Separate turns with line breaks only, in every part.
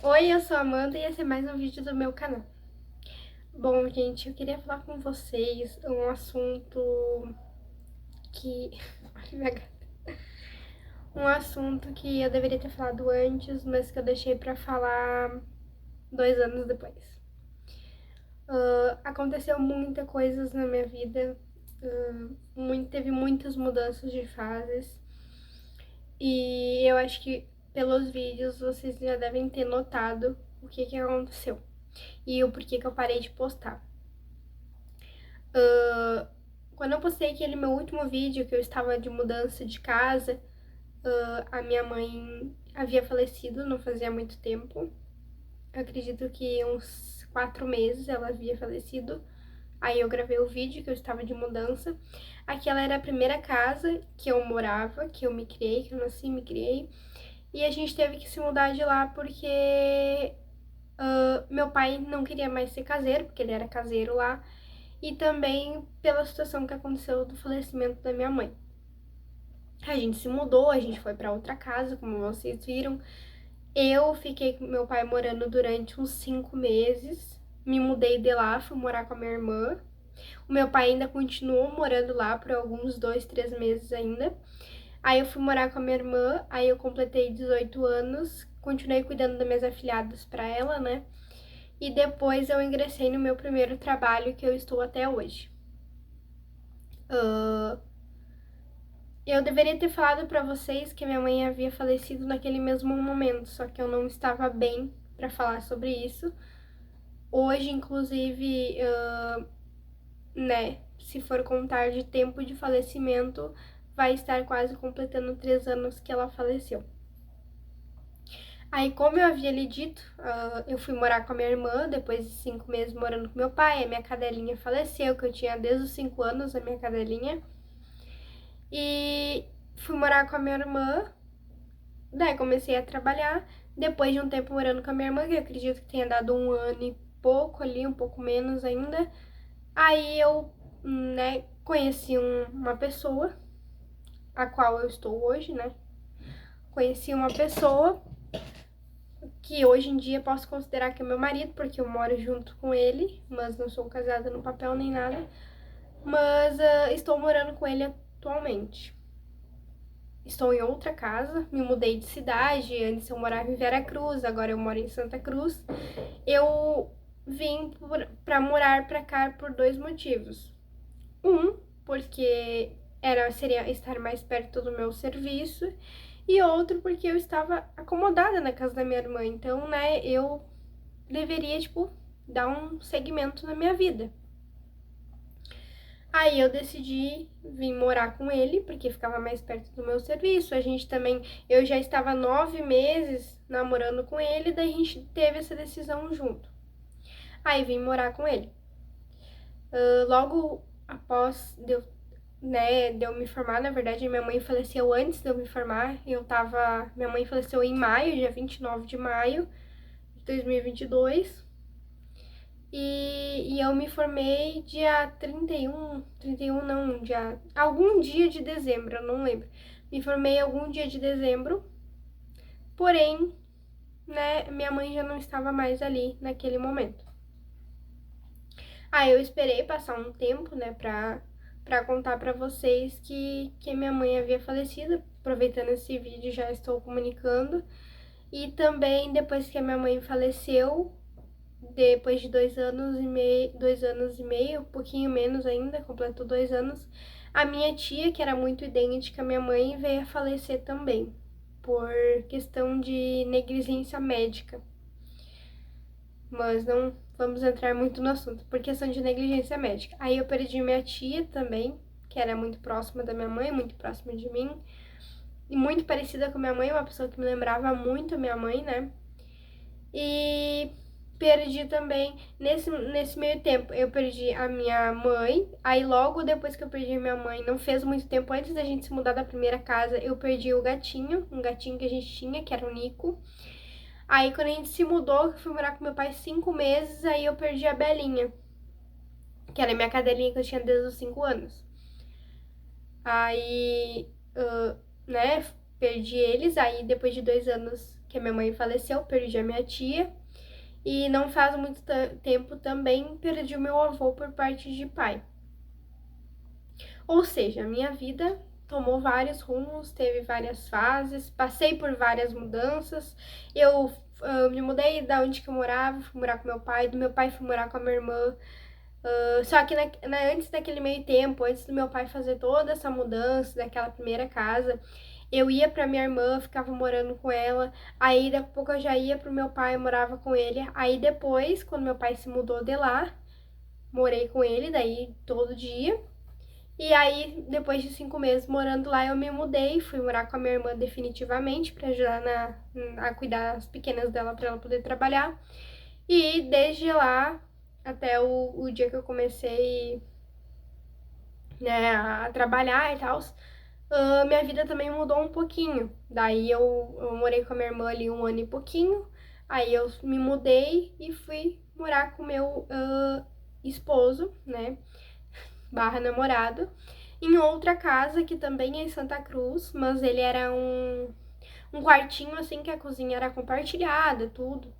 Oi, eu sou a Amanda e esse é mais um vídeo do meu canal. Bom, gente, eu queria falar com vocês um assunto que... Olha minha gata. Um assunto que eu deveria ter falado antes, mas que eu deixei pra falar 2 anos depois. Aconteceu muita coisas na minha vida, teve muitas mudanças de fases. E eu acho que pelos vídeos vocês já devem ter notado o que aconteceu e o porquê que eu parei de postar. Quando eu postei aquele meu último vídeo, que eu estava de mudança de casa, a minha mãe havia falecido não fazia muito tempo. Eu acredito que uns 4 meses ela havia falecido. Aí eu gravei o vídeo que eu estava de mudança. Aquela era a primeira casa que eu morava, que eu me criei, que eu nasci e me criei. E a gente teve que se mudar de lá porque meu pai não queria mais ser caseiro, porque ele era caseiro lá. E também pela situação que aconteceu do falecimento da minha mãe. A gente se mudou, a gente foi para outra casa, como vocês viram. Eu fiquei com meu pai morando durante uns 5 meses. Me mudei de lá, fui morar com a minha irmã. O meu pai ainda continuou morando lá por alguns 2, 3 meses ainda. Aí eu fui morar com a minha irmã, aí eu completei 18 anos, continuei cuidando das minhas afilhadas para ela, né? E depois eu ingressei no meu primeiro trabalho, que eu estou até hoje. Eu deveria ter falado pra vocês que minha mãe havia falecido naquele mesmo momento, só que eu não estava bem pra falar sobre isso. Hoje, inclusive, né, se for contar de tempo de falecimento, vai estar quase completando 3 anos que ela faleceu. Aí, como eu havia lhe dito, eu fui morar com a minha irmã, depois de 5 meses morando com meu pai. A minha cadelinha faleceu, que eu tinha desde os 5 anos, a minha cadelinha. E fui morar com a minha irmã. Daí comecei a trabalhar. Depois de um tempo morando com a minha irmã, que eu acredito que tenha dado 1 ano e pouco ali, um pouco menos ainda. Aí eu, né, conheci uma pessoa, a qual eu estou hoje, né? Conheci uma pessoa que hoje em dia posso considerar que é meu marido, porque eu moro junto com ele, mas não sou casada no papel nem nada. Mas estou morando com ele atualmente. Estou em outra casa, me mudei de cidade. Antes eu morava em Veracruz, agora eu moro em Santa Cruz. Eu vim para morar para cá por 2 motivos. Porque seria estar mais perto do meu serviço, e outro porque eu estava acomodada na casa da minha irmã. Então, né, eu deveria, tipo, dar um segmento na minha vida. Aí eu decidi vir morar com ele, porque ficava mais perto do meu serviço. A gente também, eu já estava 9 meses namorando com ele, daí a gente teve essa decisão junto. Aí vim morar com ele. Logo após de eu me formar, na verdade, minha mãe faleceu antes de eu me formar. Minha mãe faleceu em maio, dia 29 de maio de 2022. E eu me formei dia 31 não, algum dia de dezembro, eu não lembro. Me formei algum dia de dezembro, porém, né, minha mãe já não estava mais ali naquele momento. Aí eu esperei passar um tempo, né, pra contar pra vocês que minha mãe havia falecido. Aproveitando esse vídeo, já estou comunicando. E também, depois que a minha mãe faleceu, depois de 2 anos e meio, um pouquinho menos ainda, completou 2 anos, a minha tia, que era muito idêntica à minha mãe, veio a falecer também, por questão de negligência médica. Mas não vamos entrar muito no assunto, por questão de negligência médica. Aí eu perdi minha tia também, que era muito próxima da minha mãe, muito próxima de mim, e muito parecida com a minha mãe, uma pessoa que me lembrava muito a minha mãe, né? E perdi também, nesse meio tempo, eu perdi a minha mãe. Aí logo depois que eu perdi a minha mãe, não fez muito tempo antes da gente se mudar da primeira casa, eu perdi o gatinho, um gatinho que a gente tinha, que era o Nico. Aí quando a gente se mudou, eu fui morar com meu pai 5 meses, aí eu perdi a Belinha, que era a minha cadelinha que eu tinha desde os 5 anos. Aí, né, perdi eles. Aí depois de 2 anos que a minha mãe faleceu, perdi a minha tia. E não faz muito tempo também perdi o meu avô por parte de pai. Ou seja, a minha vida tomou vários rumos, teve várias fases, passei por várias mudanças. Eu me mudei da onde que eu morava, fui morar com meu pai, do meu pai fui morar com a minha irmã. Só que antes daquele meio tempo, antes do meu pai fazer toda essa mudança daquela primeira casa, eu ia pra minha irmã, ficava morando com ela, aí daqui a pouco eu já ia pro meu pai, morava com ele, aí depois, quando meu pai se mudou de lá, morei com ele, daí todo dia, e aí depois de 5 meses morando lá, eu me mudei, fui morar com a minha irmã definitivamente, pra ajudar a cuidar das pequenas dela, pra ela poder trabalhar, e desde lá até o dia que eu comecei, né, a trabalhar e tal, minha vida também mudou um pouquinho. Daí eu morei com a minha irmã ali 1 ano e pouquinho. Aí eu me mudei e fui morar com meu esposo, né? Barra namorado, em outra casa que também é em Santa Cruz, mas ele era um quartinho assim que a cozinha era compartilhada, tudo.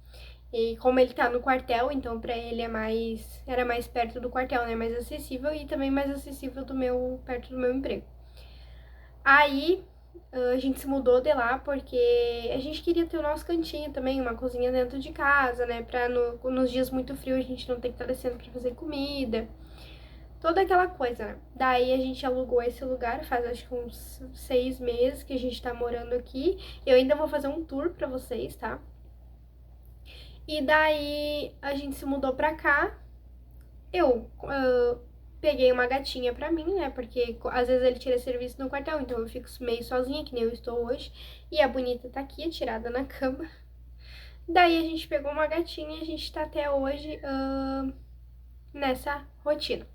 E como ele tá no quartel, então pra ele era mais perto do quartel, né? Mais acessível e também mais acessível perto do meu emprego. Aí a gente se mudou de lá porque a gente queria ter o nosso cantinho também, uma cozinha dentro de casa, né? Pra nos dias muito frios a gente não ter que estar descendo pra fazer comida. Toda aquela coisa, né? Daí a gente alugou esse lugar, faz acho que uns 6 meses que a gente tá morando aqui. Eu ainda vou fazer um tour pra vocês, tá? E daí a gente se mudou pra cá. Eu peguei uma gatinha pra mim, né? Porque às vezes ele tira serviço no quartel, então eu fico meio sozinha, que nem eu estou hoje. E a bonita tá aqui, atirada na cama. Daí a gente pegou uma gatinha e a gente tá até hoje nessa rotina.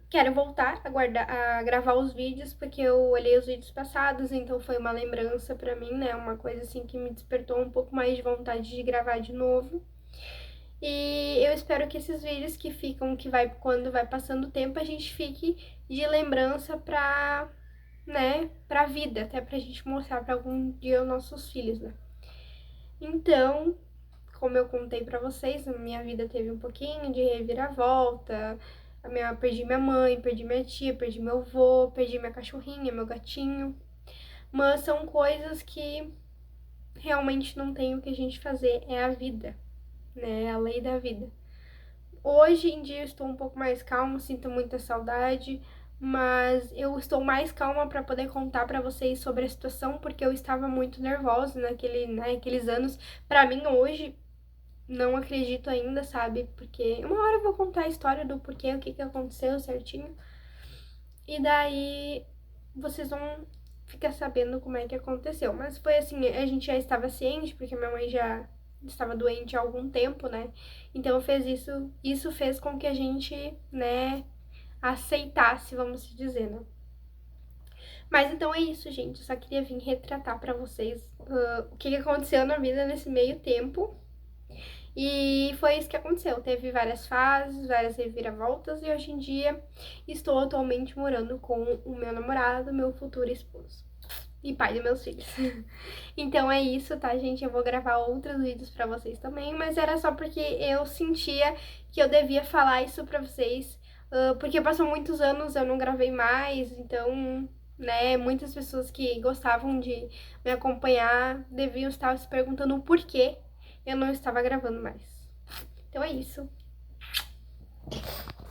Quero voltar a gravar os vídeos, porque eu olhei os vídeos passados, então foi uma lembrança pra mim, né? Uma coisa assim que me despertou um pouco mais de vontade de gravar de novo. E eu espero que esses vídeos que ficam, quando vai passando o tempo, a gente fique de lembrança pra vida, até pra gente mostrar pra algum dia os nossos filhos, né? Então, como eu contei pra vocês, a minha vida teve um pouquinho de reviravolta. Perdi minha mãe, perdi minha tia, perdi meu avô, perdi minha cachorrinha, meu gatinho. Mas são coisas que realmente não tem o que a gente fazer, é a vida, né? É a lei da vida. Hoje em dia eu estou um pouco mais calma, sinto muita saudade, mas eu estou mais calma para poder contar para vocês sobre a situação, porque eu estava muito nervosa naqueles anos. Para mim hoje, não acredito ainda, sabe? Porque uma hora eu vou contar a história do porquê, o que aconteceu certinho. E daí vocês vão ficar sabendo como é que aconteceu. Mas foi assim, a gente já estava ciente, porque minha mãe já estava doente há algum tempo, né? Então isso fez com que a gente, né, aceitasse, vamos dizer, né? Mas então é isso, gente. Eu só queria vir retratar pra vocês o que aconteceu na vida nesse meio tempo. E foi isso que aconteceu. Teve várias fases, várias reviravoltas, e hoje em dia estou atualmente morando com o meu namorado, meu futuro esposo e pai dos meus filhos. Então é isso, tá, gente? Eu vou gravar outros vídeos pra vocês também, mas era só porque eu sentia que eu devia falar isso pra vocês, porque passou muitos anos, eu não gravei mais, então, né, muitas pessoas que gostavam de me acompanhar deviam estar se perguntando o porquê eu não estava gravando mais. Então é isso.